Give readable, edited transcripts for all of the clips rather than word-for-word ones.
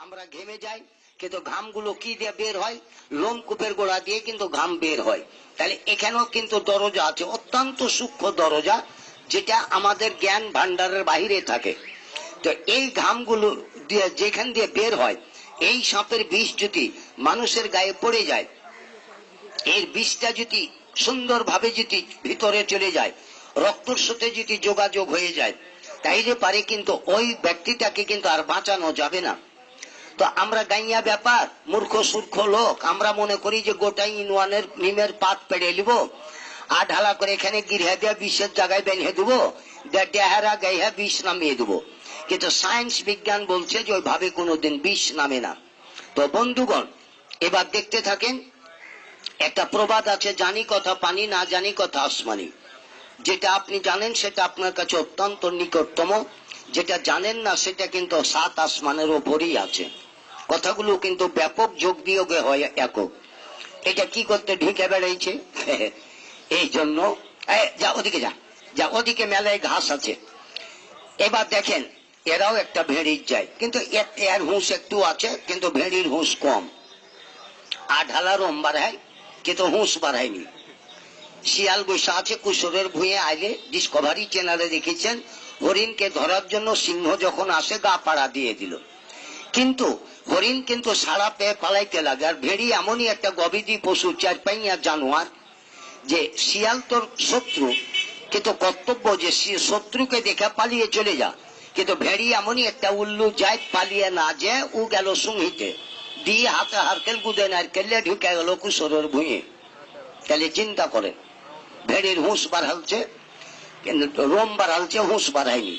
আমরা ঘেমে যাই, কিন্তু ঘামগুলো কি দিয়ে বের হয়? লোমকূপের গোড়া দিয়ে কিন্তু ঘাম বের হয়। তাহলে এখানেও কিন্তু দরজা আছে, অত্যন্ত সূক্ষ্ম দরজা, যেটা আমাদের জ্ঞান ভান্ডারের বাহিরে থাকে। তো এই ঘামগুলো দিয়ে যেখান দিয়ে বের হয়, এই সাপের বিষ যদি মানুষের গায়ে পড়ে যায়, এর বিষটা যদি সুন্দরভাবে যদি ভিতরে চলে যায়, রক্তর সাথে যদি যোগাযোগ হয়ে যায়, তাইলে পারে কিন্তু ওই ব্যক্তিটাকে কিন্তু আর বাঁচানো যাবে না। তো আমরা গাইয়া ব্যাপার, মূর্খ সূর্খ লোক, আমরা মনে করি যে গোটাই ইনওয়ানের নিমের পাত পেড়ে নিব, আর ঢালা করে এখানে গিরহা দিয়া বিষের জায়গায় বেঁধে দেবো, ডেহারা গাইহা বিষ নামিয়ে দেবো। কিন্তু সায়েন্স বিজ্ঞান বলছে যে ওইভাবে কোনোদিন বিষ নামে না। তো বন্ধুগণ, এবার দেখতে থাকেন। একটা প্রবাদ আছে, জানি কথা পানি, না জানি কথা আসমানি। যেটা আপনি জানেন সেটা আপনার কাছে অত্যন্ত নিকটতম, যেটা জানেন না সেটা কিন্তু 7 আসমানের ওপরই আছে। কথাগুলো কিন্তু ব্যাপক যোগ বিয়োগে হয় একক। এটা কি করতে ঢুকে বেড়াইছে এই জন্য। যা ওদিকে, যা যা ওদিকে মেলায় ঘাস আছে। এবার দেখেন, এরাও একটা ভেড়ির যায়, কিন্তু এর হুঁশ একটু আছে, কিন্তু ভেড়ির হুঁশ কম। আর ঢালা রোম বাড়ায়, কিন্তু হুঁশ বাড়ায়নি। শিয়াল বৈশা আছে কুশোরের ভুঁয়ে আইলে, ডিসকভারি চ্যানেলে দেখেছেন, হরিণকে ধরার জন্য সিংহ যখন আসে গা পাড়া দিয়ে দিল, কিন্তু হরিণ কিন্তু সাড়া পেয়ে পালাইতে লাগে। আর ভেড়ি এমনই একটা গবিদি পশু, 4 পাইয়া জানোয়ার, যে শিয়াল তোর শত্রু, কিন্তু কর্তব্য যে শত্রুকে দেখে পালিয়ে চলে যা। কিন্তু ভেড়ি এমনই একটা উল্লু, যায় পালিয়ে না যে ও গেল সুঙ্গিতে দিয়ে হাতে হারকেল গুদে নারকেলে ঢুকে গেল কুশোরের ভুঁয়ে। তাহলে চিন্তা করেন, ভেড়ির হুঁশ বাড়ালছে, কিন্তু রোম বাড়ালছে, হুঁশ বাড়ায়নি।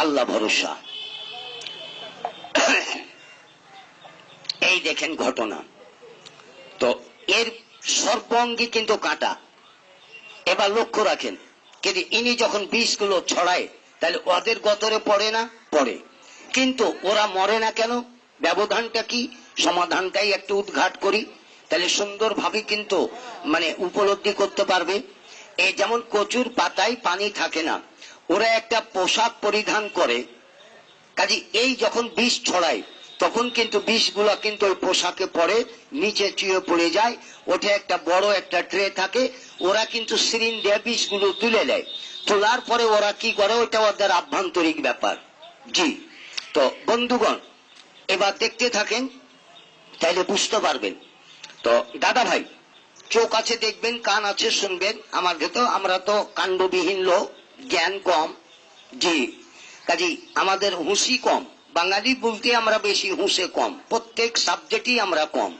আল্লাহ ভরসা। এই দেখেন ঘটনা। তো এর সর্বাঙ্গী কিন্তু কাটা। এবার লক্ষ্য রাখেন, কিন্তু ইনি যখন বিষগুলো ছড়ায়, তাহলে ওদের গতরে পড়ে না? পড়ে। কিন্তু ওরা মরে না কেন? ব্যবধানটা কি? সমাধানটাই একটু উদ্ঘাট করি, তাহলে সুন্দরভাবে কিন্তু মানে উপলব্ধি করতে পারবে। এই যেমন কচুর পাতায় পানি থাকে না, ওরা একটা পোশাক পরিধান করে, কাজে এই যখন বিষ ছড়ায় তখন কিন্তু বিষগুলা কিন্তু ওই পোশাকে পড়ে, নিচে চুয়ে পড়ে যায়। ওঠে একটা বড় একটা ট্রে থাকে, ওরা কিন্তু সিরিঞ্জ দিয়ে বিষগুলো তুলে দেয়। তোলার পরে ওরা কি করে, ওইটা ওদের আভ্যন্তরিক ব্যাপার। জি। তো বন্ধুগণ, এবার দেখতে থাকেন, তাইলে বুঝতে পারবেন। তো দাদা ভাই, চোখ আছে দেখবেন, কান আছে শুনবেন। আমার ভেতর আমরা তো কাণ্ডবিহীন লোক, জ্ঞান কম। জি। কাজী আমাদের হুঁশি কম। বাঙালি বলতে আমরা বেশি, হুঁশে কম। প্রত্যেক সাবজেক্টই আমরা কম।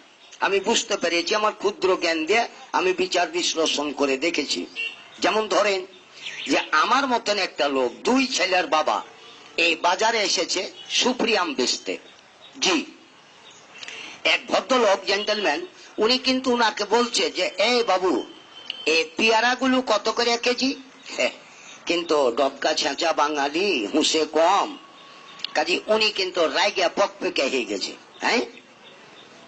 আমি বুঝতে পেরেছি আমার ক্ষুদ্র জ্ঞান দিয়ে, আমি বিচার বিশ্লেষণ করে দেখেছি। যেমন ধরেন যে আমার মতন একটা লোক, 2 ছেলের বাবা, এই বাজারে এসেছে সুপ্রিয়াম বেচতে। জি। এক ভদ্রলোক, জেন্টলম্যান, উনি কিন্তু উনাকে বলছে যে, এই বাবু, এই পেয়ারাগুলো কত করে কেজি? কিন্তু ডবকা ছেঁচা বাঙালি, হুঁশে কম, কাজে উনি কিন্তু রাইগা পকপকে হয়ে গেছে। হ্যাঁ,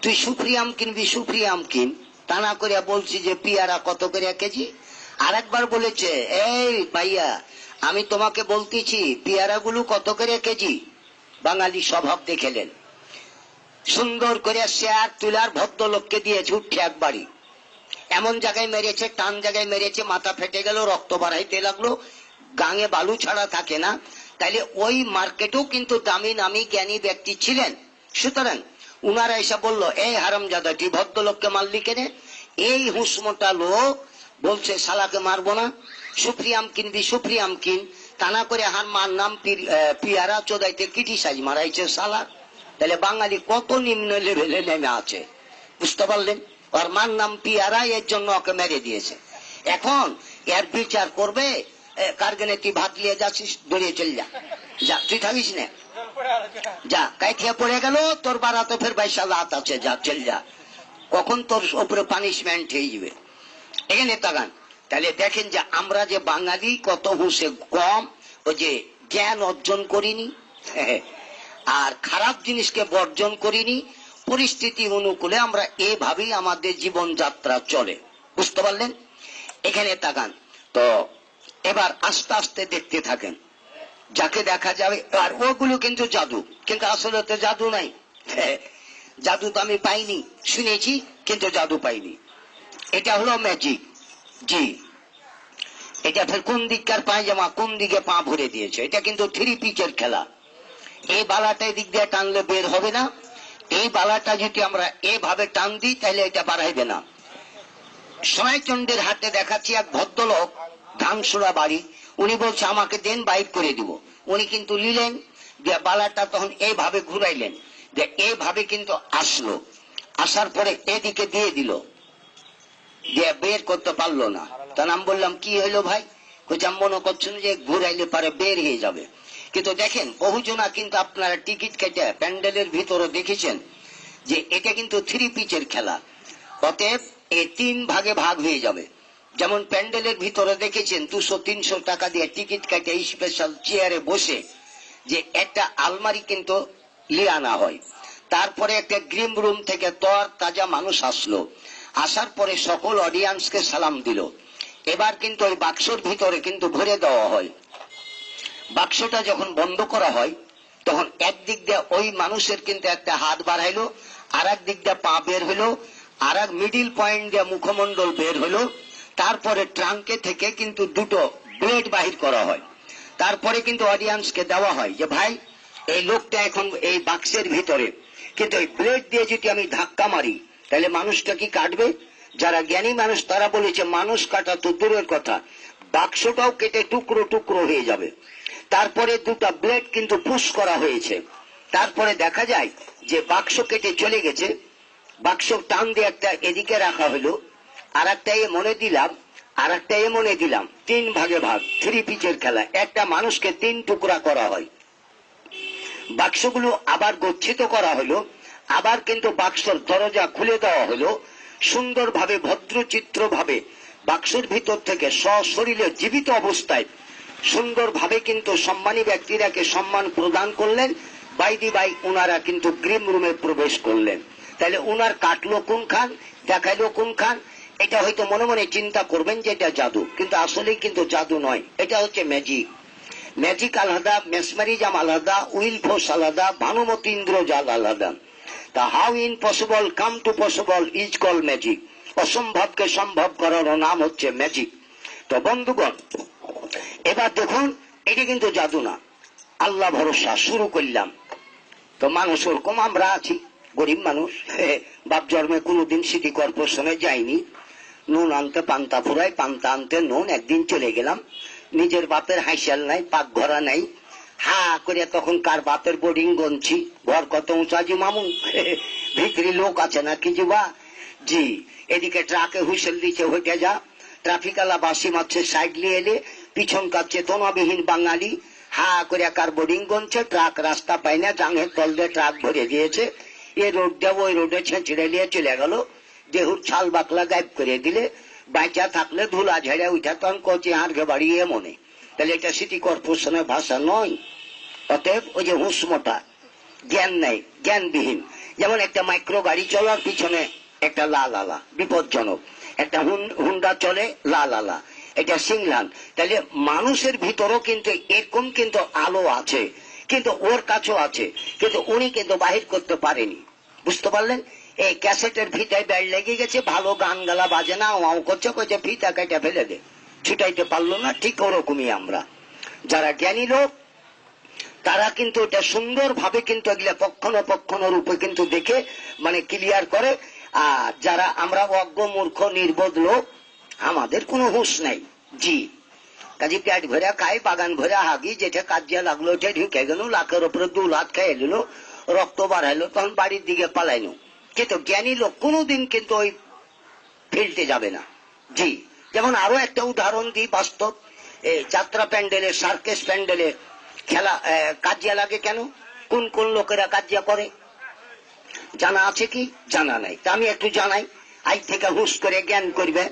তুই সুপ্রিয়াম কিনবি, সুপ্রিয়াম কিন, তা না করে বলছি যে পেয়ারা কত করে কেজি। আর একবার বলেছে, এই ভাইয়া, আমি তোমাকে বলতেছি পেয়ারাগুলো কত করে কেজি। বাঙালি স্বভাব দেখেলেন, সুন্দর করে শেয়ার তুলার ভদ্রলোককে দিয়েছে উঠে একবারই। এমন জায়গায় মেরেছে, টান জায়গায় মেরেছে, মাথা ফেটে গেল, রক্ত বাড়াইতে লাগলো। গাঙে বালু ছাড়া থাকে না। তাইলে ওই মার্কেটেও কিন্তু দামি নামি জ্ঞানী ব্যক্তি ছিলেন। সুতরাং উনারা এসে বললো, এই হারামজাদাটি ভদ্রলোককে মারলি কেনে? এই হুঁসমোটা লোক বলছে শালাকে মারবো না, সুপ্রিয়াম কিনবি, সুপ্রিয়াম কিন, তা না করে হার মার নাম পিয়ারা চোদাইতে ক্রিটিসাইজ মারাইছে শালা। তাহলে বাঙালি কত নিম্ন লেভেলে নেমে আছে, বুঝতে পারলেন? ওর মার নাম পিয়ারা, এর জন্য ওকে মেরে দিয়েছে। এখন এর বিচার করবে, কারগেনে তুই ভাত নিয়ে যাচ্ছিস, দড়িয়ে চল যা, যা তুই থাকিস না, যা কাইথিয়া পড়ে গেল, তোর বাড়াতে ফের বাইশা লাত আছে, যা চল যা, কখন তোর উপরে পানিশমেন্ট হয়ে যাবে। এখানে তাকান, তাহলে দেখেন যে আমরা যে বাঙালি কত হুঁশে কম, ওই যে জ্ঞান অর্জন করিনি, আর খারাপ জিনিসকে বর্জন করিনি। পরিস্থিতি অনুকূলে আমরা এভাবেই আমাদের জীবন যাত্রা চলে, বুঝতে পারলেন? এখানে তাকান। তো এবার আস্তে আস্তে দেখতে থাকেন। যাকে দেখা যাবে। আর ওগুলো কিন্তু জাদু, কিন্তু আসলে তো জাদু নাই। জাদু তো আমি পাইনি, শুনেছি কিন্তু জাদু পাইনি। এটা হলো ম্যাজিক। জি, এটা ফের কোন দিককার পায়জামা কোন দিকে পা ভরে দিয়েছে, এটা কিন্তু 3 পিচের খেলা। এই বালাটা এদিক দিয়ে টানলে বের হবে না, এই বালাটা যদি আমরা এভাবে টান দিই তাহলে এটা বাড়াইবে না। সয়চন্ডের হাতে দেখাচ্ছি, এক ভদ্রলোক, ধানসুরা বাড়ি, উনি বলছে আমাকে দেন, বাইর করে দিব। উনি কিন্তু নিলেন, যে বালাটা তখন এইভাবে ঘুরাইলেন, যে এইভাবে কিন্তু আসলো, আসার পরে এদিকে দিয়ে দিল, যে বের করতে পারলো না। তার নাম বললাম কি হইলো ভাই? মনে করছেন যে ঘুরাইলে পারে বের হয়ে যাবে। কিন্তু দেখেন বহুজনা কিন্তু আপনারা টিকিট কেটে প্যান্ডেলের ভিতরে দেখেছেন যে এটা কিন্তু 3 পিচের খেলা। অতএব এই 3 ভাগে ভাগ হয়ে যাবে। যেমন প্যান্ডেলের ভিতরে দেখেছেন 200-300 টাকা দিয়ে টিকিট কেটে স্পেশাল চেয়ারে বসে যে একটা আলমারি কিন্তু লিয়ে আনা হয়। তারপরে একটা গ্রিন রুম থেকে তর তাজা মানুষ আসলো, আসার পরে সকল অডিয়েন্সকে সালাম দিল। এবার কিন্তু ওই বাক্সর ভিতরে কিন্তু ভরে দেওয়া হয়। বাক্সটা যখন বন্ধ করা হয় তখন একদিক দিয়ে ওই মানুষের কিন্তু একটা হাত বাড়াইলো, আর এক দিক দিয়ে পা বের হলো, আর এক মিডিল পয়েন্ট দিয়ে মুখমন্ডল বের হলো। তারপরে ট্রাঙ্কে থেকে কিন্তু 2টো ব্লেড বাহির করা হয়। তারপরে কিন্তু অডিয়েন্সকে দেওয়া হয় যে ভাই এই লোকটা এখন এই বাক্সের ভিতরে, কিন্তু এই ব্লেড দিয়ে যদি আমি ধাক্কা মারি তাহলে মানুষটা কি কাটবে? যারা জ্ঞানী মানুষ তারা বলেছে মানুষ কাটা তো দূরের কথা, বাক্সটাও কেটে টুকরো টুকরো হয়ে যাবে। তারপরে 2টা ব্লেড কিন্তু পুশ করা হয়েছে। তারপরে দেখা যায় যে বাক্স কেটে চলে গেছে, বাক্স টান দিয়ে একটা এদিকে রাখা হলো, আর একটা এ মনে দিলাম, আর একটা এ মনে দিলাম, 3 ভাগে ভাগ। 3 পিচের খেলা, একটা মানুষকে 3 টুকরা করা হয়। বাক্সগুলো আবার গচ্ছিত করা হলো, আবার কিন্তু বাক্সর দরজা খুলে দেওয়া হলো, সুন্দরভাবে ভদ্রচিত্র ভাবে বাক্সের ভিতর থেকে সশরীরে জীবিত অবস্থায় সুন্দরভাবে কিন্তু সম্মানী ব্যক্তিরাকে সম্মান প্রদান করলেন। বাইদি বাই ওনারা কিন্তু গ্রিন রুমে প্রবেশ করলেন। তাহলে ওনার কাটলো কোন খান, দেখাইলো কোন খান? এটা হয়তো মনে মনে চিন্তা করবেন যে এটা জাদু, কিন্তু আসলে কিন্তু জাদু নয়, এটা হচ্ছে ম্যাজিক। ম্যাজিক আলাদা, মেসমারিজম আলাদা, উইল ফোর্স আলাদা, ভানুমতি ইন্দ্রজাল আলাদা। তা how impossible come to possible is call magic. অসম্ভবকে সম্ভব করার নাম হচ্ছে ম্যাজিক। তো বন্ধুগণ, এবার দেখুন এটা কিন্তু জাদু না, আল্লাহ ভরসা শুরু করলাম। তো মানুষ ওরকম আমরা আছি, গরিব মানুষ, বাপ জন্মে কোনোদিন সিটি কর্পোরেশনে যাইনি, নুন আনতে পান্তা ফুরাই, পান্তা আনতে নুন, একদিন চলে গেলাম, নিজের বাপের হাইসাল নাই, পাক ঘরা নাই, হা করে তখন কার বাপের বোর্ডিং গনছি, ঘর কত উঁচাজি মামু, ভিতরি লোক আছে না কি যুবা। জি, এদিকে ট্রাকে হুইসেল দিচ্ছে হইতে যা, ট্রাফিক আলা বাসি মারছে সাইড নিয়ে এলে, পিছন কার চেতনাবিহীন বাঙালি হা করে কার বোর্ডিং গনছে, ট্রাক রাস্তা পায় না, জাঙের তল দিয়ে ট্রাক ভরে দিয়েছে, এ রোড দেব ওই রোডে ছেঁচড়ে নিয়ে চলে গেল, দেহুর ছাল বাকলা গায়েব করে দিলে, বাঁচা থাকলে ধুলা ঝেড়ে উঠা তখন কচি হাড়কে বাড়িয়ে মনে। তাহলে এটা সিটি কর্পোরেশনের ভাষা নয়। অতএব ওই যে হুঁশ মোটা, জ্ঞান নাই, জ্ঞানবিহীন। যেমন একটা মাইক্রো গাড়ি চলার পিছনে একটা লাল আলা, বিপজ্জনক। একটা হুন্ডা চলে লাল আলা, এটা সিংলান। তাহলে মানুষের ভিতরও কিন্তু এরকম কিন্তু আলো আছে, কিন্তু ওর কাছেও আছে, কিন্তু উনি কিন্তু বাহির করতে পারেনি। বুঝতে পারলেন? এই ক্যাসেটের ভিটায় ব্যাড লেগে গেছে, ভালো গান গালা বাজে না, ওয়াও করছে, কইছে ফিতা কেটে ফেলে দে, ছুটাইতে পারলো না। ঠিক ওরকমই আমরা যারা জ্ঞানী লোক তারা কিন্তু এটা সুন্দর ভাবে কিন্তু এগুলা পক্ষণ রূপে কিন্তু দেখে মানে ক্লিয়ার করে। আর যারা আমরা অজ্ঞ মূর্খ নির্বোধ লোক, আমাদের কোনো হুঁশ নাই। জি, কাজে পেট ভরা খাই, বাগান ভরা হাগি, যেটা কাজিয়া লাগলো ওটা ঢুকে গেল, লাখের উপরে 2 লাখ খেয়ে নিল, রক্ত বাড়াইলো, তখন বাড়ির দিকে পালাইনো। কিন্তু জ্ঞানী লোক কোনোদিন কিন্তু ওই ফিল্ডে যাবে না। জি, যেমন আরো একটা উদাহরণ দিই বাস্তব। এই যাত্রা প্যান্ডেলে, সার্কেস প্যান্ডেলে খেলা কাজিয়া লাগে কেন? কোন কোন লোকেরা কাজিয়া করে জানা আছে কি? জানা নাই। তা আমি একটু জানাই, আজ থেকে হুঁশ করে জ্ঞান করবে,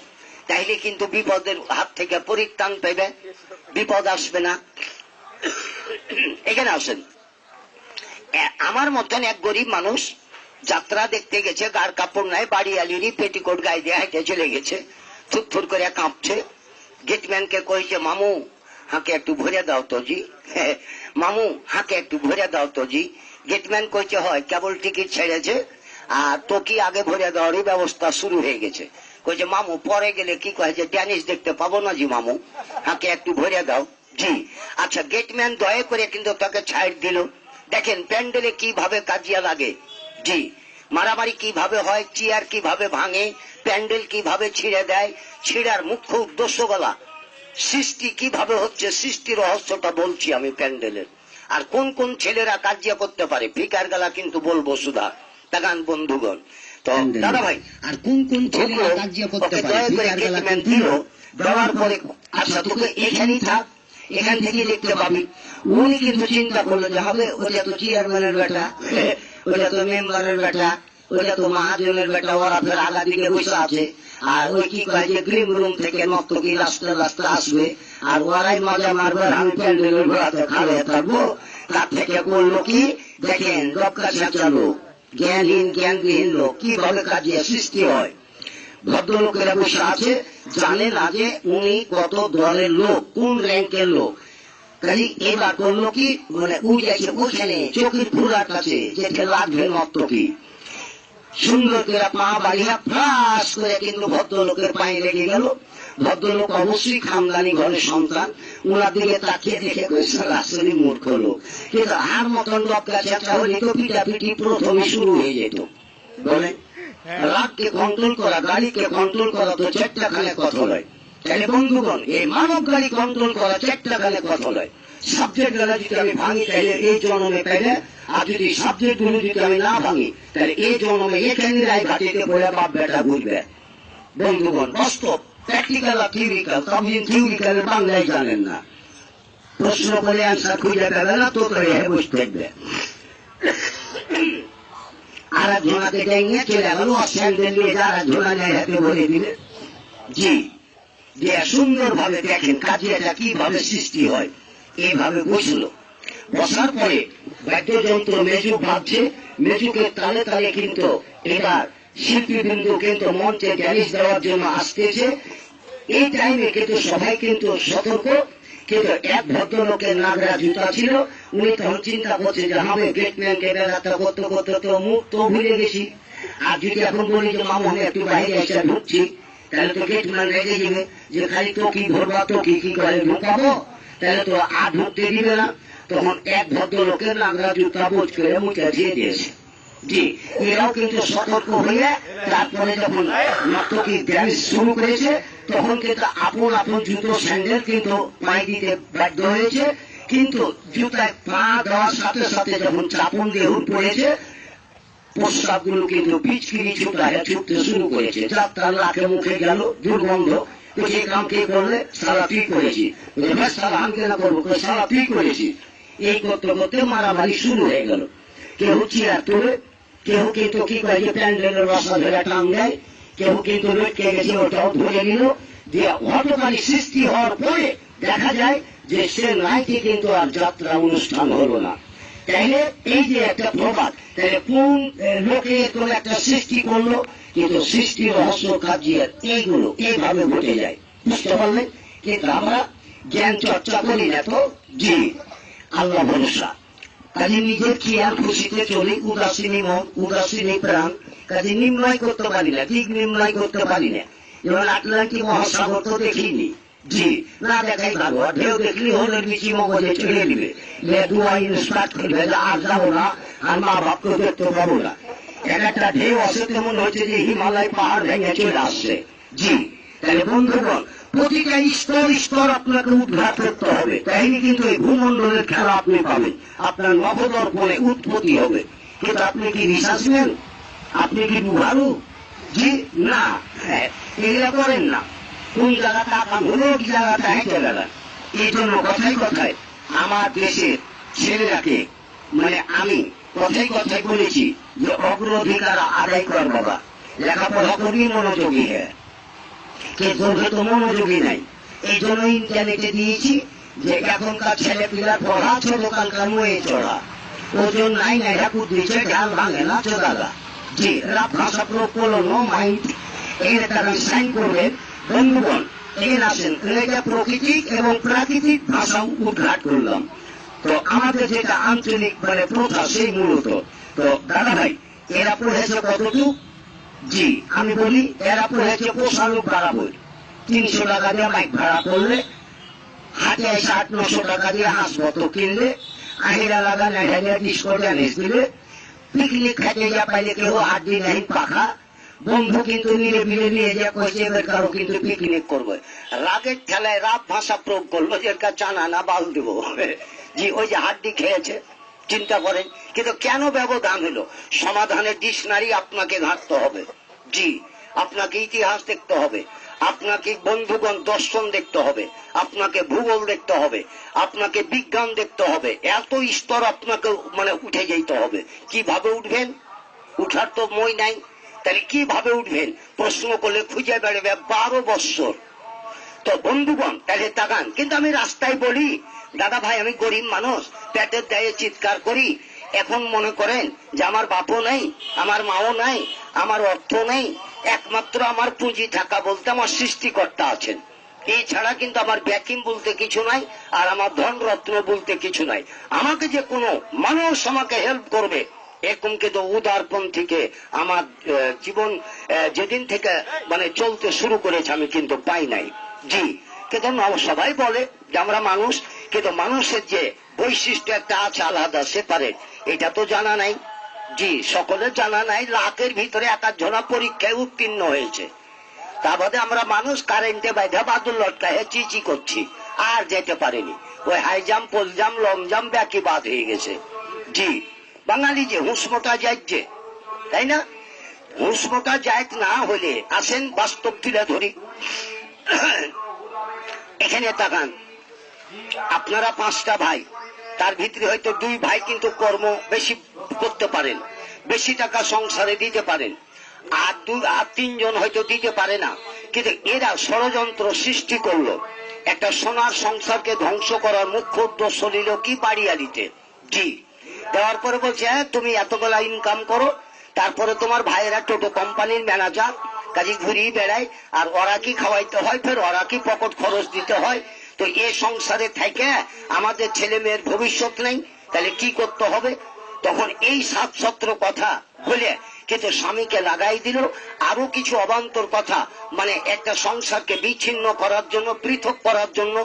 তাইলে কিন্তু বিপদের হাত থেকে পরিত্রাণ পাইবে, বিপদ আসবে না। এখানে আসেন, আমার মতন এক গরিব মানুষ যাত্রা দেখতে গেছে, গার কাপড় নাই, বাড়ি আলিরি পেটিকোট গায়ে দিয়ে হেঁটে চলে গেছে, থুর করে কাঁপছে। গেটম্যানকে কইছে মামু হাঁকে একটু ভরে দাও তো জি। মামু হাঁকে একটু ভরে দাও তো জি। গেটম্যান কইতে হয় কেবল টিকিট ছেড়েছে আর তো কি আগে ভরে দেওয়ারই ব্যবস্থা শুরু হয়ে গেছে। কইছে মামু পরে গেলে কি কয় যে টেনিস দেখতে পাবো না জি মামু, হাঁকে একটু ভরে দাও জি। আচ্ছা গেটম্যান দয়া করে কিন্তু তাকে ছাড় দিল। দেখেন প্যান্ডেলে কিভাবে কাজিয়া লাগে জি, মারামারি কিভাবে হয়, চেয়ার কিভাবে ভাঙে, প্যান্ডেল কিভাবে ছিঁড়ে দেয়, ছিঁড়ার মুখ্য উদ্দেশ্য বলা, সৃষ্টি কিভাবে হচ্ছে, সৃষ্টির রহস্যটা বলছি আমি প্যান্ডেলের। আর কোন কোন ছেলেরা কাজিয়া করতে পারে ফিকার গেলা কিন্তু বলবো সুধা দেখান বন্ধুগণ। তো দাদা ভাই আর কোন কোন ছেলেরা কাজিয়া করতে পারে ফিকার গেলা দিল দেওয়ার পরে আচ্ছা তোকে এখানেই থাক, এখান থেকে দেখতে পাবি। উনি কিন্তু চিন্তা করলো যে হবে ওটা তো চেয়ারম্যানের বেটা, ওটা তো মেম্বারের বেটা, ওটা তো মহাজনের বেটা, ওরা ফের আগা দিকে বসে আছে। আর ওই কি কয় যে গ্রিন রুম থেকে নর্তকী রাস্তা রাস্তা আসবে আর ওরাই মজা মারবে, আমি প্যান্ডেলের ঘোড়াতে খালে থাকবো। তার থেকে করলো কি দেখেন রক্ষা চাচালো জ্ঞানহীন জ্ঞানবিহীন লোক কিভাবে কাজিয়া সৃষ্টি হয়। ভদ্রলোকেরা বসে আছে, জানে না যে উনি কত দলের লোক, কোন র্যাঙ্কের লোক। কাজে এবার করলো কি মানে উঠেছে ওইখানে চোখের ফুলার কাছে যেটা লাগবে নর্তকী, সুন্দর করে পা বাড়িয়া ফ্রাস করে কিন্তু ভদ্রলোকের পায়ে লেগে গেল। ভদ্রলোক অবশ্যই খানদানি ঘরের সন্তান, ওনার দিকে তাকিয়ে দেখে আসলে মূর্খ লোক। কিন্তু আর মতন লক্কা চেঁচা হলে তো পিটাপিটি প্রথমে শুরু হয়ে যেত। বলে রাগকে কন্ট্রোল করা, গাড়িকে কন্ট্রোল করা তো চারটাখানে কথা নয়। তাহলে বন্ধুগণ এই মানব গাড়ি কন্ট্রোল করা চারটাখানে কথা নয়। সাবজেক্ট গুলো যদি আমি ভাঙি তাহলে এই জন্মে পেলে, আর যদি সাবজেক্ট গুলো যদি আমি না ভাঙি তাহলে এই জন্মে এখানে রায় ঘাটিতে পড়ে বাপ বেটা বুঝবে। বন্ধুগণ বাস্তব প্র্যাকটিক্যাল আর থিওরিক্যাল, তবে থিওরিক্যাল বাংলায় জানেন না, প্রশ্ন করে অ্যান্সার খুঁজে পাবে না, তো বসে থাকবে। আর এক ঝোনাকে নিয়ে চলে গেল, স্যান্ডেল নিয়ে যারা ঝোনা নেয় হাতে ভরে দিলে জি। যে সুন্দর ভাবে দেখেন কাজিয়াটা কিভাবে সৃষ্টি হয়। এইভাবে বসলো, বসার পরে বাদ্যযন্ত্র মেজু ভাবছে, মেজুকে তালে তালে কিন্তু এবার শিল্পীবৃন্দ কিন্তু মঞ্চে ড্যানিশ দেওয়ার জন্য আসতেছে। এই টাইমে কিন্তু সবাই কিন্তু সতর্ক, কিন্তু এক ভদ্রলোকের নাগরা জুতা ছিল, উনি তখন চিন্তা করছে যে হবে গেটম্যানকে বেড়াতে করতে করতে তো মুখ তো ভুলে গেছি। আর যদি এখন বলি যে মামু আমি একটু বাইরে এসে ঢুকছি তাহলে তো গেটম্যান রেগে যাবে যে খালি তো কি ধরবা, তো কি কি করে ঢুকাবো, তাহলে তো আর ঢুকতে দিবে না। তখন এক ভদ্রলোকের নাগরা জুতা বোঝ করে মুখে দিয়ে দিয়েছে জি। এরাও কিন্তু সতর্ক হয়ে তারপরে যখন নর্তকী ড্যান্স শুরু করেছে তখন কিন্তু আপন আপন জুতো স্যান্ডেল কিন্তু পায়ে দিতে বাধ্য হয়েছে। কিন্তু জুতায় পা দেওয়ার সাথে সাথে যখন চাপন দিয়ে হুট পড়েছে, প্রস্তাব গুলো কিন্তু পিচকিরি ছুটায় ছুটতে শুরু করেছে। যাত্রা লাখে মুখে গেল দুর্গন্ধ, যে কাম কে করলে সারা তুই করেছি, সারা আমি কেনা করবো, সারা তুই করেছি। এই করতে করতে মারামারি শুরু হয়ে গেল। কেউ চেয়ার তোলে, কেউ কিন্তু কি করে যে প্যান্ডেলের রসা ধরে টান দেয়, কেউ কিন্তু লটকে গেছে ওটাও ধরে নিল। দিয়ে হটকারী সৃষ্টি হওয়ার পরে দেখা যায় যে সে নাইতে কিন্তু আর যাত্রা অনুষ্ঠান হলো না। তাইলে এই যে একটা প্রবাদ, তাহলে কোন লোকে কোন একটা সৃষ্টি করলো, কিন্তু সৃষ্টি রহস্য কাজিয়া এইগুলো এইভাবে ঘটে যায়, বুঝতে পারলেন। কিন্তু আমরা জ্ঞান চর্চা করি না তো জি, আল্লাহ ভরসা। কাজে নিজের খেয়াল খুশিতে চলি, উদাসীনী মন উদাসীনী প্রাণ, কাজে নির্ণয় করতে পারি না, ঠিক নির্ণয় করতে পারি না। যেমন আটলান্টিক মহাসাগর তো দেখিনি জি, না দেখাই ভালো, ঢেউ দেখলি হলে বিচি মগজে চলে দিবে, স্টার্ট করবে আর যাবো না, আর মা বাপকে দেখতে পাবো না। একটা ঢেউ আসে তেমন হচ্ছে যে হিমালয় পাহাড় ভেঙে চলে আসছে জি। তাহলে বন্ধুগণ প্রতিটা স্তর স্তর আপনাকে উদ্ঘাট করতে হবে, তাইলে কিন্তু এই ভূমন্ডলের খেলা আপনি পাবেন, আপনার নবদর্পণে উৎপত্তি হবে। কিন্তু আপনি কি রিসার্চম্যান, আপনি কি বুঝারু জি না, হ্যাঁ এগুলা করেন না। কোন জায়গাটা কাম হলো, কি জায়গাটা হেঁটে গেলেন। এই জন্য কথায় কথায় আমার দেশের ছেলেরাকে মানে আমি কথায় কথায় বলেছি যে অগ্রাধিকার আদায় কর বাবা, লেখাপড়া করবি মনোযোগী হ্যাঁ, কিন্তু তো মনোযোগী নাই। এই জন্য ইন্টারনেটে দিয়েছি যে এখনকার ছেলে পিলার পড়া ছোট কালকার ময়ে চড়া, ওজন নাই নাই ঠাকুর দিচ্ছে ঢাল ভাঙে না চোদালা জি। ভাষা প্রয়োগ করলো নো মাইন্ড, এই একটা সাইন করবেন বন্ধুগণ। এখানে আসেন, এটা প্রকৃতিক এবং প্রাকৃতিক ভাষা উদ্ঘাট করলাম। তো আমাদের যেটা আঞ্চলিক মানে প্রথা সেই মূলত। তো দাদা ভাই এরা পড়েছে কতটুকু? জি আমি বলি এরা পড়েছে পোষালুক বাড়াবো 300 টাকা দিয়ে বাইক ভাড়া করলে, হাতে 800-900 টাকা দিয়ে হাঁসবত কিনলে, আহিরা লাগা নেড়াইয়া ডিসকোটে আনিস দিলে, পিকনিক খাইতে যা পাইলে কেউ হাড্ডি নাই পাখা, বন্ধু কিন্তু নিরিবিলি নিয়ে যা কইছে এবার কারো কিন্তু পিকনিক করবে। রাগের ঠেলায় রাত ভাষা প্রয়োগ করলো যে চানা না বাল দিব। জি ওই যে হাড্ডি খেয়েছে, চিন্তা করেন। কিন্তু কেন ব্যবধান হলো? সমাধানের ডিকশনারি আপনাকে ঘাঁটতে হবে। জি আপনাকে ইতিহাস দেখতে হবে, আপনাকে বন্ধুগণ দর্শন দেখতে হবে, আপনাকে ভূগোল দেখতে হবে, আপনাকে বিজ্ঞান দেখতে হবে। এত স্তর আপনাকে মানে উঠে যেতে হবে। কিভাবে উঠবেন? উঠার তো মই নাই, তাহলে কিভাবে উঠবেন প্রশ্ন করলে খুঁজে বেড়াবে 12 বৎসর। তো বন্ধুগণ তাহলে তাকান। কিন্তু আমি রাস্তায় বলি দাদা ভাই আমি গরিব মানুষ, পেটের দায়ে চিৎকার করি। এখন মনে করেন যে আমার বাপও নাই, আমার মাও নাই, আমার অর্থ নেই, একমাত্র আমার পুঁজি থাকা বলতে আমার সৃষ্টিকর্তা আছেন। এছাড়া কিন্তু আমার ব্যাকিং বলতে কিছু নাই, আর আমার ধন রত্ন বলতে কিছু নাই। আমাকে যে কোনো মানুষ আমাকে হেল্প করবে এরকম কিন্তু উদারপন থেকে আমার জীবন যেদিন থেকে মানে চলতে শুরু করেছে আমি কিন্তু পাই নাই। জি কিন্তু সবাই বলে যে আমরা মানুষ, কিন্তু মানুষের যে বৈশিষ্ট্য একটা আছে আলাদা সেপারেট, এটা তো জানা নাই। জি সকলের জানা নাই। লাখের ভিতরে 1 জন পরীক্ষায় উত্তীর্ণ হয়েছে। তা বাদে আমরা মানুষ কারেন্টে বাইধা বাদুর লটকায় চিচি করছি, আর যেতে পারিনি। ওই high jump, pole jump, long jump ব্যাকি বাদ হয়ে গেছে। জি বাঙালি যে হুঁসমোটা যাইছে, তাই না? হুঁসমোটা যাইত না হলে আসেন বাস্তব তুলে ধরি। এখানে তাকান, আপনারা 5টা ভাই, তার ভিতরে হয়তো 2 ভাই কিন্তু কর্ম বেশি করতে পারেন, বেশি টাকা সংসারে দিতে পারেন, আর 3 জন হয়তো দিতে পারে না। কিন্তু এরা ষড়যন্ত্র সৃষ্টি করলো, একটা সোনার সংসারকে ধ্বংস করার মুখ্য উদ্দেশ্য নিল কি? বাড়িয়ালিতে। জি দেওয়ার পরে বলছে হ্যাঁ তুমি এতগুলা ইনকাম করো, তারপরে তোমার ভাইয়েরা টোটো কোম্পানির ম্যানেজার, কাজে ঘুরিয়ে বেড়ায়, আর ওরা কি খাওয়াইতে হয়, ফের ওরা কি পকেট খরচ দিতে হয়। তো এ সংসারে থেকে আমাদের ছেলে মেয়ের ভবিষ্যৎ নেই, তাহলে কি করতে হবে? তখন এই 7 কথা বলে কিন্তু স্বামীকে লাগাই দিল আরো কিছু অবান্তর কথা, মানে একটা সংসারকে বিচ্ছিন্ন করার জন্য, পৃথক করার জন্য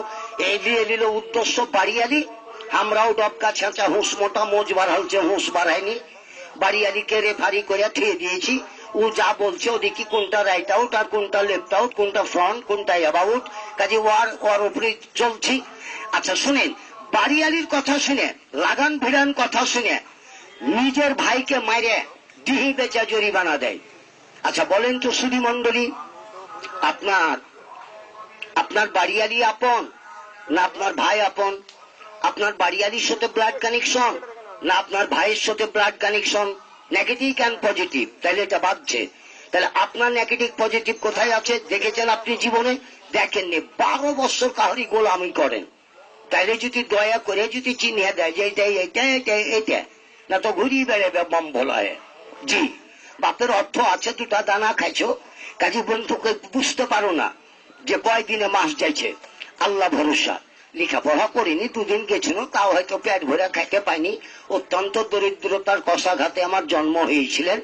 এগিয়ে নিল উদ্দেশ্য বাড়িয়ালি। আমরাও ডবকা ছেঁচা হুঁস মোটা মোজ বাড়ালছে, হুঁস বাড়ায়নি। বাড়িয়ালিকে রেফারি করে ঠেয়ে দিয়েছি। ও যা বলছে ওদিকে কোনটা রাইট আউট আর কোনটা লেফট আউট, কোনটা ফ্রন্ট কোনটা অ্যাবাউট, কাজে ওর উপরে চলছি। আচ্ছা শুনেন, বাড়িয়ালির কথা শুনে, লাগান ভিড়ান কথা শুনে নিজের ভাইকে মারে ডিহি বেচা জরিমানা দেয়। আচ্ছা বলেন তো সুধী মন্ডলী, আপনার বাড়িয়ালি আপন না আপনার ভাই আপন? আপনার বাড়িয়ালির সাথে ব্লাড কানেকশন না আপনার ভাইয়ের সাথে blood connection? Negative and positive, তাহলে এটা বাদছে। তাহলে আপনার নেগেটিভ পজিটিভ কোথায় আছে দেখেছেন আপনি জীবনে? দেখেননি। 12 বছর কাহারি গোলামি করেন, তাইলে যদি দয়া করে যদি চিনিয়ে দেয় যে এইটা এইটা এইটা এইটা, না তো ঘুরিয়ে বেড়াবে বম ভোলায়। জি বাপের অর্থ আছে, 2টা দানা খাইছো, কাজী বন্ধুকে বুঝতে পারো না যে কয়দিনে মাস যাইছে। আল্লাহ ভরসা, লেখাপড়া করিনি, 2 দিন গেছিল, তাও হয়তো পেট ভরে খাইতে পাইনি। অত্যন্ত দরিদ্রতার কষাঘাতে আমার জন্ম হয়েছিলেন।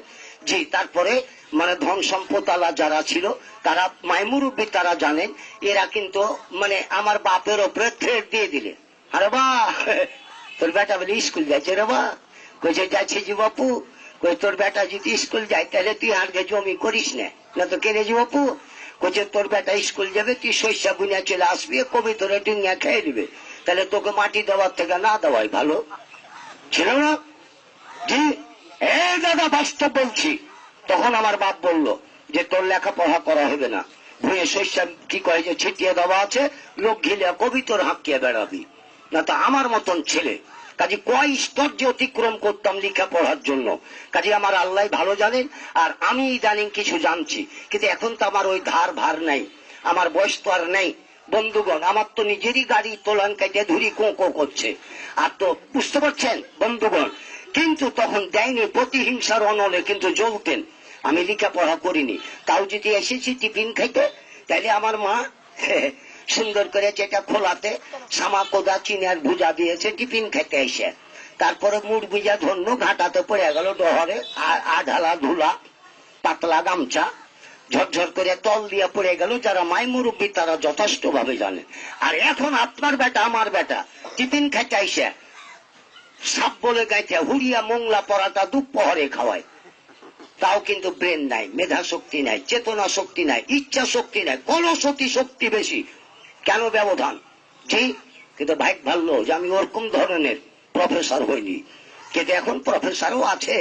জি তারপরে মানে ধন সম্পদ আলা যারা ছিল তারা মাইমুরব্বী, তারা জানেন এরা কিন্তু মানে আমার বাপের ওপরে থ্রেট দিয়ে দিলে, আরে বা তোর বেটা বলে স্কুল যাচ্ছে রে বা, কইছে যাচ্ছে জি বাপু, কই তোর বেটা যদি স্কুল যায় তাহলে তুই আগে জমি করিস না তো কেনে জি বাপু, কইছে তোর বেটা স্কুল যাবে, তুই শস্য বুনিয়া চলে আসবি, কবি তোরে টুঙ্গিয়া খেয়ে দিবে, তাহলে তোকে মাটি দেওয়ার থেকে না দেওয়াই ভালো ছিল না? জি এই দাদা বাস্তব বলছি। তখন আমার বাপ বলল যে তোর লেখাপড়া করা হবে না, ভুঁয়ে শস্য কি কয় যে ছিটিয়ে দেওয়া আছে, লোক ঘিলে কবি তোর হাঁকিয়ে বেড়াবি, না তো আমার মতন ছেলে। কাজে কয় স্তর যে অতিক্রম করতাম লেখাপড়ার জন্য, কাজে আমার আল্লাহ ভালো জানেন, আর আমি ইদানিং কিছু জানছি। কিন্তু এখন তো আমার ওই ধার ভার নাই, আমার বয়স তো আর নেই। বন্ধুগণ আমার তো নিজেরই গাড়ি তোলান কাটে ধুরি কোঁ করছে, আর তো বুঝতে পারছেন বন্ধুগণ। কিন্তু তখন দেয়নি, প্রতিহিংসার অনলে কিন্তু জ্বলতেন। আমি লেখাপড়া করিনি, তাও যদি এসেছি টিফিন খাইতে, তাইলে আমার মা সুন্দর করে যেটা খোলাতে সামা কোদা চিনার ভুজা দিয়েছে টিফিন খেতে এসে, তারপরে মুড় ভুজা ধন্য ঘাটাতে পড়ে গেল ডহরে, আঢালা ধুলা পাতলা গামছা ঝরঝর করে তল দিয়ে পড়ে গেল। যারা মাই মুরব্বী তারা যথেষ্ট ভাবে জানে। আর এখন আপনার বেটা আমার বেটা টিফিন খেতে এসে সাপ বলে গাইতে হুড়িয়া মোংলা পরাটা দুপহরে খাওয়ায়, তাও কিন্তু ব্রেন নাই, মেধা শক্তি নাই, চেতনা শক্তি নাই, ইচ্ছা শক্তি নাই, কলসতি শক্তি বেশি। কেন ব্যবধান? জি, কিন্তু ভাই ভালো যে আমি ওরকম ধরনের প্রফেসর হইনি, কিন্তু এখন প্রফেসরও আছে,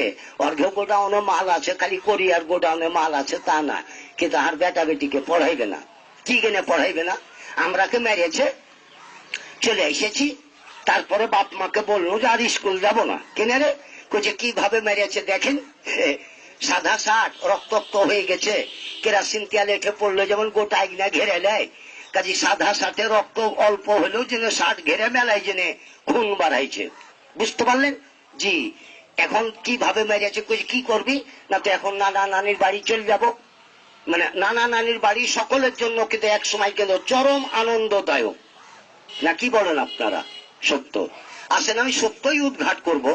অর্ঘ গোডাউনে মাল আছে, খালি কোরিয়ার গোডাউনে মাল আছে তা না, কিন্তু আর বেটা বেটিকে পড়াইবে না। কি কেনে পড়াইবে না? আমরাকে মেরেছে, চলে এসেছি, তারপরে বাপ মাকে বললো যে আর স্কুল যাব না। কেনে রে? যে কিভাবে মেরেছে দেখেন, সাদা শার্ট রক্তাক্ত হয়ে গেছে, কেরাসিন তেল এঠে পড়লো যেমন গোটা একনা ঘেরে নেয়, কাজে সাদা শার্টে রক্ত অল্প হলেও যেন শার্ট ঘেরে মেলায় জেনে খুন বাড়াইছে। বুঝতে পারলেন? জি। এখন কিভাবে মেরেছে, কি করবি না, তো এখন নানা নানির বাড়ি চলে যাব। মানে নানা নানির বাড়ি সকলের জন্য কিন্তু এক সময় কিন্তু চরম আনন্দদায়ক, না কি বলেন আপনারা? সত্য আসেন, আমি সত্যই উদ্ঘাট করব,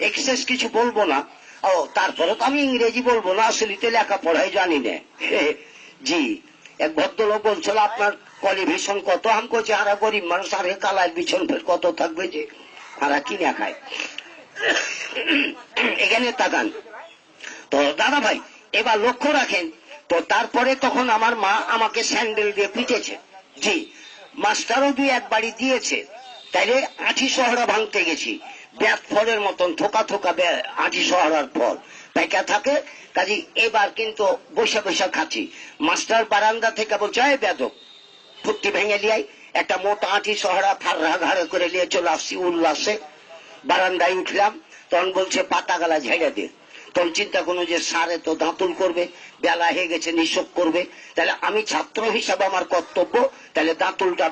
এক্সেস কিছু বলবো না। ও তারপরে তো আমি ইংরেজি বলবো না, আসলে লেখাপড়াই জানি না। জি, এক ভদ্রলোক বলছিল আপনার কোয়ালিফিকেশন কত? আমি করছি আরা গরিব মানুষ, আর কালার বিছন ফের কত থাকবে যে আরা কিনে খায়। এখানে তাকান তো দাদা ভাই, এবার লক্ষ্য রাখেন তো। তারপরে তখন আমার মা আমাকে স্যান্ডেল দিয়ে পিটেছে। জি, মাস্টারও দুই এক বাড়ি দিয়েছে, তাইলে আঠি শহরা ভাঙতে গেছি, ব্যাট ফলের মতন থোকা থোকা আঠি শহরার ফল পাইকা থাকে। কাজী এবার কিন্তু বৈশা বৈশা খাচ্ছি। মাস্টার বারান্দা থেকে বলছে এই বেদক ফুটটি ভেঙে লিয়াই, একটা মোটা আঠি শহরা ফাররা ঘাড়ে করে নিয়ে চলে আসছি উল্লাসে। বারান্দায় উঠলাম, তখন বলছে পাতা গালা ঝেড়ে দে। তখন চিন্তা করলো যে সারে তো দাঁতুল করবে, বেলা হয়ে গেছে, নিঃশোক করবে, তাহলে আমি ছাত্র হিসাবে আমার কর্তব্য তাহলে দাঁতুলটা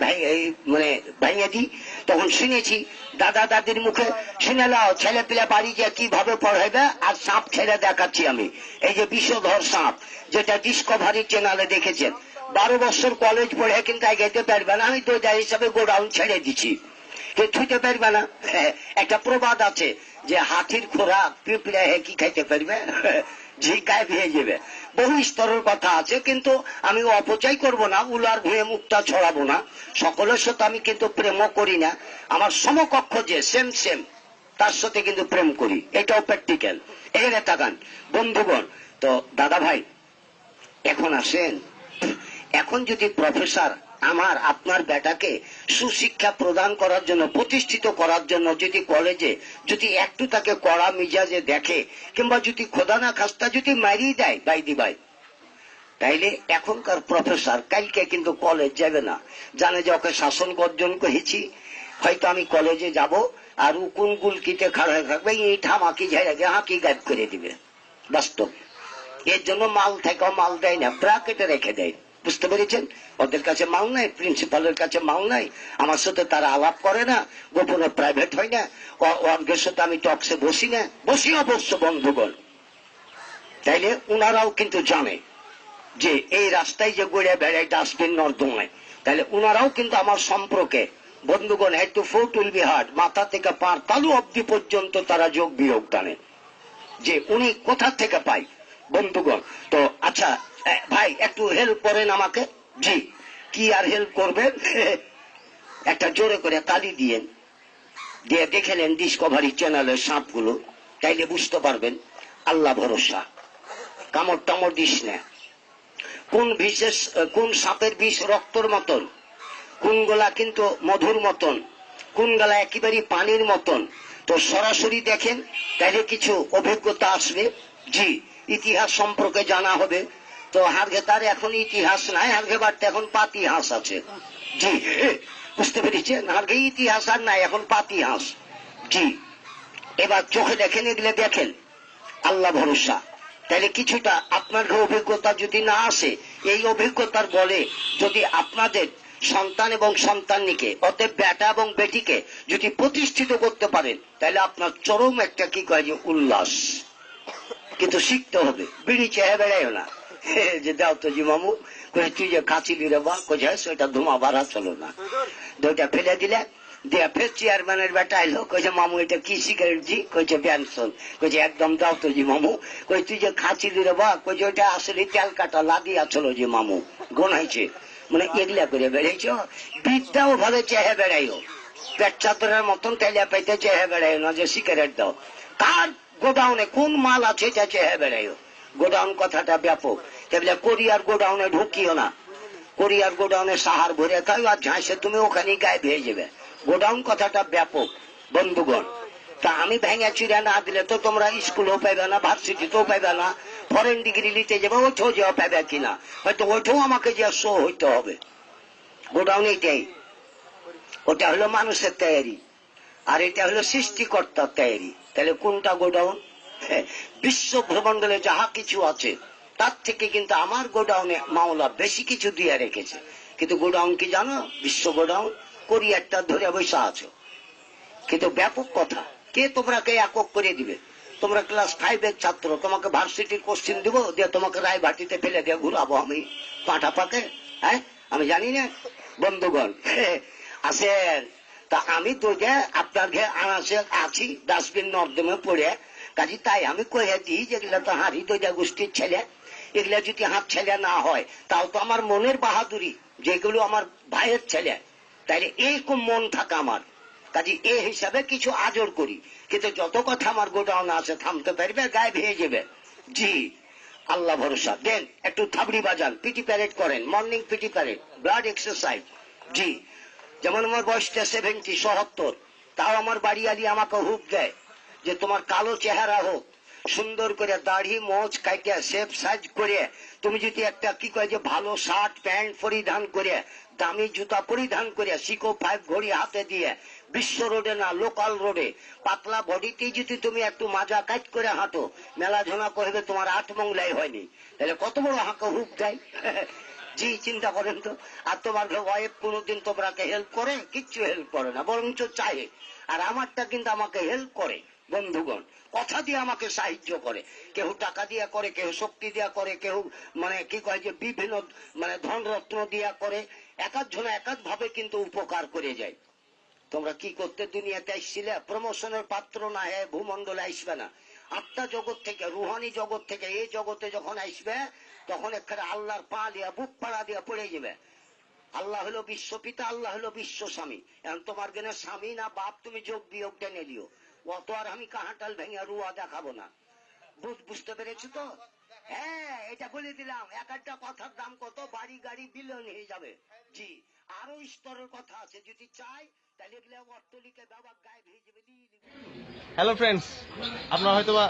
মানে ভেঙে দিই। তখন শুনেছি দাদা দাদির মুখে, শুনে নাও ছেলে পেলে বাড়ি গিয়ে কিভাবে পড়াইবে, আর সাপ ছেড়ে দেখাচ্ছি আমি। এই যে বিষধর সাপ, যেটা ডিসকভারি চ্যানেলে দেখেছেন, 12 বছর কলেজ পড়ে কিন্তু যেতে পারবে না, আমি তো হিসাবে গোডাউন ছেড়ে দিচ্ছি, কেউ ছুঁতে পারবে না। একটা প্রবাদ আছে যে হাতির খোরাক পিঁপড়ে কি খাইতে পারবে, ঝিকায় ভেয়ে যাবে। বহু স্তরের কথা আছে, কিন্তু আমি অপচয় করব না, উলার ভুয়ে মুখটা ছড়াবো না। সকলের সাথে আমি কিন্তু প্রেমও করি না, আমার সমকক্ষ যে সেম সেম তার সাথে কিন্তু প্রেম করি, এটাও প্র্যাকটিক্যাল। এখানে তাকান বন্ধুগণ, তো দাদা ভাই এখন আসেন, এখন যদি প্রফেসর আমার আপনার বেটাকে সুশিক্ষা প্রদান করার জন্য, প্রতিষ্ঠিত করার জন্য যদি কলেজে যদি একটু তাকে কড়া মিজাজে দেখে, কিংবা যদি খোদা না খাস্তা যদি মারিয়ে দেয় বাইদি ভাই, তাইলে এখনকার প্রফেসর কালকে কিন্তু কলেজ যাবে না, জানে যে ওকে শাসন গর্জন করেছি, হয়তো আমি কলেজে যাব আর উকুন গুলকিতে খাড়া হয়ে থাকবে, ইট হামাকি ঝাড়া দিয়ে হাঁকি গায়েব করে দিবে। বাস্তব, এর জন্য মাল থেকে মাল দেয় না, ব্রাকেটে রেখে দেয়। বুঝতে পেরেছেন? ওদের কাছে মাল নাই, প্রিন্সিপালের কাছে মাল নাই, আমার সাথে তারা আলাপ করে না, গোপনে প্রাইভেট হয় না, ওদের সাথে আমি টক্সে বসি না, বসি অবশ্য বন্ধুগণ। তাইলে উনারাও কিন্তু জানে যে এই রাস্তায় যে গড়ে বেড়ায় ডাস্টবিন নর্দমায়, তাহলে উনারাও কিন্তু আমার সম্পর্কে বন্ধুগণ head to foot will be hard, মাথা থেকে পার তালু অব্দি পর্যন্ত তারা যোগ বিয়োগ টানে যে উনি কোথা থেকে পাই। বন্ধুগণ তো আচ্ছা ভাই একটু হেল্প করেন আমাকে। জি, কি আর হেল্প করবেন, একটা জোরে করে তালি দিয়েন, দিয়ে দেখে নেন ডিসকভারি চ্যানেলের সাপগুলো, তাইলে বুঝতে পারবেন। আল্লাহ ভরসা, কামড় টামড় দিস না। কোন সাপের বিষ রক্তর মতন, কোনগুলা কিন্তু মধুর মতন, কোনগুলা একেবারে পানির মতন, তো সরাসরি দেখেন, তাইলে কিছু অভিজ্ঞতা আসবে। জি, ইতিহাস সম্পর্কে জানা হবে। তো হারঘে তার এখন ইতিহাস নাই, হারঘে বাড়তে এখন পাতিহাস আছে। জি, বুঝতে পেরেছেন? হারঘে ইতিহাস আর নাই, এখন পাতিহাস। জি, এবার চোখে দেখেন, এগুলো দেখেন, আল্লাহ ভরসা। তাহলে কিছুটা আপনার অভিজ্ঞতা যদি না আসে, এই অভিজ্ঞতার বলে যদি আপনাদের সন্তান এবং সন্তানকে, অতএব বেটা এবং বেটিকে যদি প্রতিষ্ঠিত করতে পারেন, তাহলে আপনার চরম একটা কি কয় যে উল্লাস। কিন্তু শিখতে হবে, বিড়ি চেয়ে বেড়াইও না যে দাও তো জি মামু, কয়ে তুই যে খাচ্ছিলি রে বা কোথায় সেটা ধোঁয়া বাড়া চলো না, দুইটা ফেলে দিলে দিয়ে ফের চেয়ারম্যানের বেটা এলো, কইছে মামু এটা কি সিগারেট জি, কইছে ব্যানসন, কইছে একদম দাও তো জি মামু, কই তুই যে খাচ্ছিলি রে বা, কইছে ওইটা আসলে তেল কাটা লাগিয়া চলো জি মামু, গোনাইছে। মানে এগুলা করে বেড়াইছ, বিদ্যাও ভাবে চেহে বেড়াইও, পেট চাদরের মতন তেলিয়া পাইতে চেহে বেড়াইও না যে সিগারেট দাও। কার গোডাউনে কোন মাল আছে এটা চেহে বেড়াইও। গোডাউন কথাটা ব্যাপক, তাহলে কোরিয়ার গোডাউনে ঢুকিও না, কোরিয়ার গোডাউনে সাহার ভরে খাই আর ঝাঁসে তুমি ওখানে গায়ে ভেয়ে যাবে। গোডাউন কথাটা ব্যাপক বন্ধুগণ। তা আমি ভেঙে চিড়ে না দিলে তো তোমরা স্কুলও পাইবে না, ভার্সিটিতেও পাইবে না, ফরেন ডিগ্রি নিতে যাবে ওইটাও যাওয়া পাইবে কিনা, হয়তো ওইটাও আমাকে যে শো হইতে হবে। গোডাউন এইটাই, ওটা হলো মানুষের তৈরি আর এটা হলো সৃষ্টিকর্তার তৈরি। তাহলে কোনটা গোডাউন? বিশ্ব ভ্রমণ্ডলে যাহা কিছু আছে তার থেকে কিন্তু আমার গোডাউনে মাওলা বেশি কিছু দিয়ে রেখেছে। কিন্তু গোডাউন কি জানো? বিশ্ব গোডাউন কোরিয়ারটা ধরে বসে আছো। কিন্তু ব্যাপক কথা, কে তোমরা কে একক করে দিবে? তোমরা ক্লাস 5-এর ছাত্র, তোমাকে ভার্সিটির কোশ্চিন দিব, দিয়ে তোমাকে রায় ভাটিতে ফেলে দিয়ে ঘুরাবো আমি পাঁঠা পাকে? হ্যাঁ, আমি জানি না বন্ধুগণ। আসেন, তা আমি তো যে আপনার ঘে আনাসে আছি ডাস্টবিন নর্দমে পড়ে, কাজী তাই আমি কয়ে দিই যেগুলা তো হাঁড়ি দইটা গোষ্ঠীর ছেলে, এগুলা যদি হাত ছেলে না হয় তাও তো আমার মনের বাহাদুরি, যেগুলো আমার ভাইয়ের ছেলে, তাইলে এইরকম মন থাকা আমার। কাজী এই হিসাবে কিছু আজর করি, কিন্তু যত কথা আমার গোডাউন আছে থামতে পারবে, গায়ে ভেয়ে যাবে। জি আল্লাহ ভরসা। দেন একটু থাবড়ি বাজান, পিটি প্যারেড করেন, morning PT parade, blood exercise. জি, যেমন আমার বয়সটা 70-72, তাও আমার বাড়ি আলি আমাকে হুক দেয় যে তোমার কালো চেহারা হোক, সুন্দর করে দাড়ি মোচ কাটিয়া শেপ সাইজ করে তুমি যদি একটা কি কয় যে ভালো শার্ট প্যান্ট পরিধান করে, দামি জুতা পরিধান করে, সিকো 5 ঘড়ি হাতে দিয়ে, বিশ্ব রোডে না লোকাল রোডে পাতলা বডিতেই যদি তুমি একটু মাজা কাজ করে হাঁটো, মেলা ঝোনা করবে তোমার 8 মংলাই হয়নি, তাহলে কত বড় হাঁকা হুক দেয়। জি চিন্তা করেন তো। আর তোমার ওয়াইফ কোনোদিন তোমরাকে হেল্প করে? কিচ্ছু হেল্প করে না, বরঞ্চ চাহে। আর আমারটা কিন্তু আমাকে হেল্প করে বন্ধুগণ, কথা দিয়ে আমাকে সাহায্য করে। কেউ টাকা দিয়া করে, কেউ শক্তি দিয়া করে, কেউ মানে কি কয় যে বিভিন্ন মানে ধনরত্ন দিয়া করে, এক একজন এক এক ভাবে কিন্তু উপকার করে যায়। তোমরা কি করতে দুনিয়াতে আসছিলে? প্রমোশনের পাত্র না হয়ে ভূমন্ডলে আসবে না। আত্মা জগৎ থেকে, রুহানি জগৎ থেকে এই জগতে যখন আসবে, তখন এখানে আল্লাহর পা দিয়া বুক পাড়া দিয়া পড়ে যাবে। আল্লাহ হলো বিশ্বপিতা, আল্লাহ হলো বিশ্ব স্বামী। এখন তোমার গেলে স্বামী না বাপ, তুমি যোগ বিয়োগ টেনে দিও, অত আর আমি কাহাটাল ভেঙে রুয়া দেখাবো না। বুঝতে পেরেছি তো? হ্যাঁ, এটা বলে দিলাম, এক একটা কথার দাম কত, বাড়ি গাড়ি বিলিয়ন হয়ে যাবে। জি, আরো স্তরের কথা আছে, যদি চাই তাহলে এগুলো অট্টলিকা বাবা গায়ে ভেয়ে যাবে। হ্যালো ফ্রেন্ডস, আপনারা হয়তো বা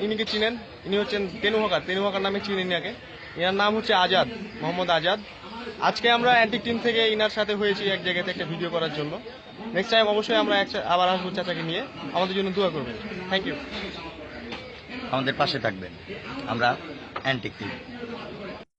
ইনিকে চিনেন। ইনি হচ্ছেন তেনু হকার নামে চিনেন ইনাকে। ইনার নাম হচ্ছে আজাদ, মোহাম্মদ আজাদ। আজকে আমরা অ্যান্টিক টিম থেকে ইনার সাথে হয়েছি এক জায়গাতে একটা ভিডিও করার জন্য। নেক্সট টাইম অবশ্যই আমরা আবার আসবো চাচাকে নিয়ে, আমাদের জন্য দোয়া করবেন। Thank you. আমাদের পাশে থাকবেন, আমরা অ্যান্টিক টিম।